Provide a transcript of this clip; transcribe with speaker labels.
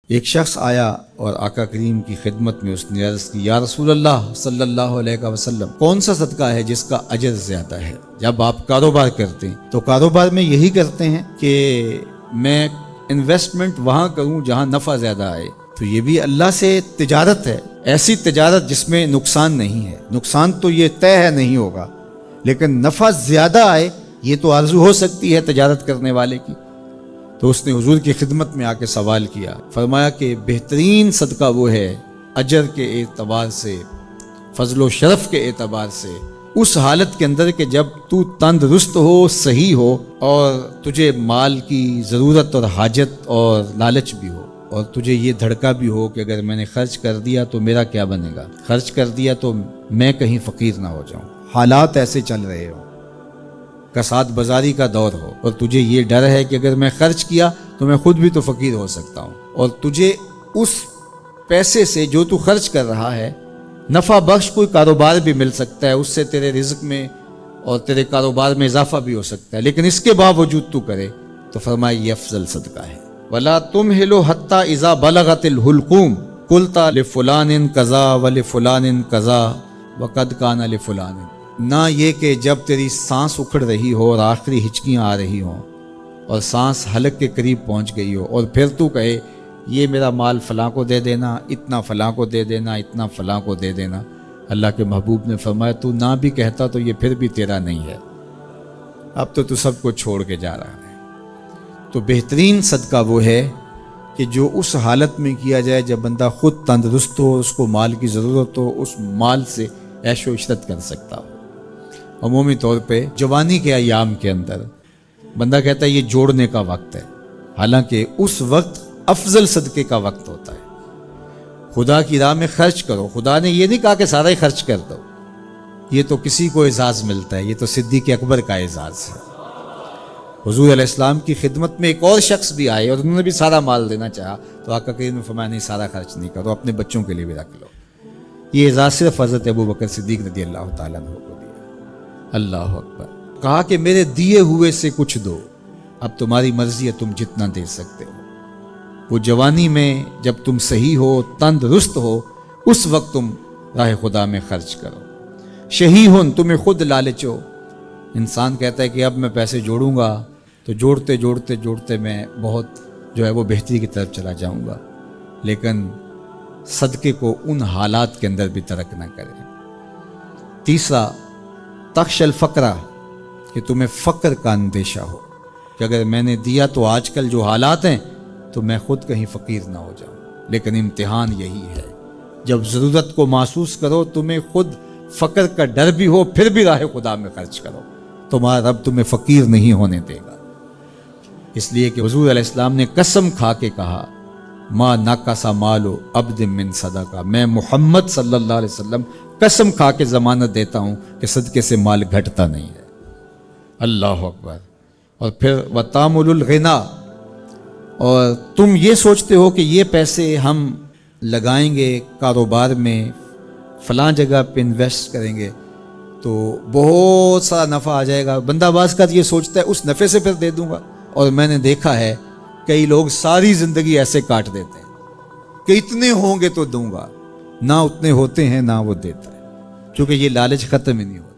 Speaker 1: ایک شخص آیا اور آقا کریم کی خدمت میں اس نے عرض کی، یا رسول اللہ صلی اللہ علیہ وسلم، کون سا صدقہ ہے جس کا اجر زیادہ ہے؟ جب آپ کاروبار کرتے ہیں تو کاروبار میں یہی کرتے ہیں کہ میں انویسٹمنٹ وہاں کروں جہاں نفع زیادہ آئے، تو یہ بھی اللہ سے تجارت ہے، ایسی تجارت جس میں نقصان نہیں ہے۔ نقصان تو یہ طے ہے نہیں ہوگا، لیکن نفع زیادہ آئے یہ تو آرزو ہو سکتی ہے تجارت کرنے والے کی۔ تو اس نے حضور کی خدمت میں آ کے سوال کیا، فرمایا کہ بہترین صدقہ وہ ہے اجر کے اعتبار سے، فضل و شرف کے اعتبار سے، اس حالت کے اندر کہ جب تو تندرست ہو، صحیح ہو، اور تجھے مال کی ضرورت اور حاجت اور لالچ بھی ہو، اور تجھے یہ دھڑکا بھی ہو کہ اگر میں نے خرچ کر دیا تو میرا کیا بنے گا، خرچ کر دیا تو میں کہیں فقیر نہ ہو جاؤں، حالات ایسے چل رہے ہو، کساد بازاری کا دور ہو، اور تجھے یہ ڈر ہے کہ اگر میں خرچ کیا تو میں خود بھی تو فقیر ہو سکتا ہوں، اور تجھے اس پیسے سے جو تو خرچ کر رہا ہے نفع بخش کوئی کاروبار بھی مل سکتا ہے، اس سے تیرے رزق میں اور تیرے کاروبار میں اضافہ بھی ہو سکتا ہے، لیکن اس کے باوجود تو کرے، تو فرمایا یہ افضل صدقہ ہے۔ وَلَا تُمْهِلُ حَتَّى إِذَا بَلَغَتِ الْحُلْقُومَ قُلْتَ لِفُلَانٍ كَذَا وَلِفُلَانٍ كَذَا وَقَدْ كَانَ لِفُلَانٍ، نہ یہ کہ جب تیری سانس اکھڑ رہی ہو اور آخری ہچکیاں آ رہی ہوں اور سانس حلق کے قریب پہنچ گئی ہو، اور پھر تو کہے یہ میرا مال فلاں کو دے دینا، اتنا فلاں کو دے دینا، اتنا فلاں کو دے دینا۔ اللہ کے محبوب نے فرمایا تو نہ بھی کہتا تو یہ پھر بھی تیرا نہیں ہے، اب تو سب کو چھوڑ کے جا رہا ہے۔ تو بہترین صدقہ وہ ہے کہ جو اس حالت میں کیا جائے جب بندہ خود تندرست ہو، اس کو مال کی ضرورت ہو، اس مال سے عیش و عشرت کر سکتا ہو۔ عمومی طور پہ جوانی کے ایام کے اندر بندہ کہتا ہے یہ جوڑنے کا وقت ہے، حالانکہ اس وقت افضل صدقے کا وقت ہوتا ہے۔ خدا کی راہ میں خرچ کرو، خدا نے یہ نہیں کہا کہ سارا ہی خرچ کر دو، یہ تو کسی کو اعزاز ملتا ہے، یہ تو صدیق اکبر کا اعزاز ہے۔ حضور علیہ السلام کی خدمت میں ایک اور شخص بھی آئے اور انہوں نے بھی سارا مال دینا چاہا، تو آقا کریم نے فرمایا نہیں، سارا خرچ نہیں کرو، اپنے بچوں کے لیے بھی رکھ لو۔ یہ اعزاز صرف حضرت ابوبکر صدیق رضی اللہ تعالیٰ عنہ کو دیا۔ اللہ اکبر۔ کہا کہ میرے دیے ہوئے سے کچھ دو، اب تمہاری مرضی ہے، تم جتنا دے سکتے ہو۔ وہ جوانی میں جب تم صحیح ہو، تندرست ہو، اس وقت تم راہ خدا میں خرچ کرو۔ شہیہن، تمہیں خود لالچ ہو، انسان کہتا ہے کہ اب میں پیسے جوڑوں گا تو جوڑتے جوڑتے جوڑتے میں بہت جو ہے وہ بہتری کی طرف چلا جاؤں گا، لیکن صدقے کو ان حالات کے اندر بھی ترک نہ کرے۔ تیسرا، تخش الفقرہ، کہ تمہیں فقر کا اندیشہ ہو کہ اگر میں نے دیا تو آج کل جو حالات ہیں تو میں خود کہیں فقیر نہ ہو جاؤں، لیکن امتحان یہی ہے جب ضرورت کو محسوس کرو، تمہیں خود فقر کا ڈر بھی ہو، پھر بھی راہ خدا میں خرچ کرو، تمہارا رب تمہیں فقیر نہیں ہونے دے گا۔ اس لیے کہ حضور علیہ السلام نے قسم کھا کے کہا، ما نقص مال عبد من صدقہ، میں محمد صلی اللہ علیہ وسلم قسم کھا کے ضمانت دیتا ہوں کہ صدقے سے مال گھٹتا نہیں ہے۔ اللہ اکبر۔ اور پھر وتامل الغنا، اور تم یہ سوچتے ہو کہ یہ پیسے ہم لگائیں گے کاروبار میں، فلاں جگہ پہ انویسٹ کریں گے تو بہت سارا نفع آ جائے گا، بندہ بعض کا یہ سوچتا ہے اس نفع سے پھر دے دوں گا، اور میں نے دیکھا ہے کئی لوگ ساری زندگی ایسے کاٹ دیتے ہیں کہ اتنے ہوں گے تو دوں گا، نہ اتنے ہوتے ہیں نہ وہ دیتا ہے، کیونکہ یہ لالچ ختم ہی نہیں ہوتا۔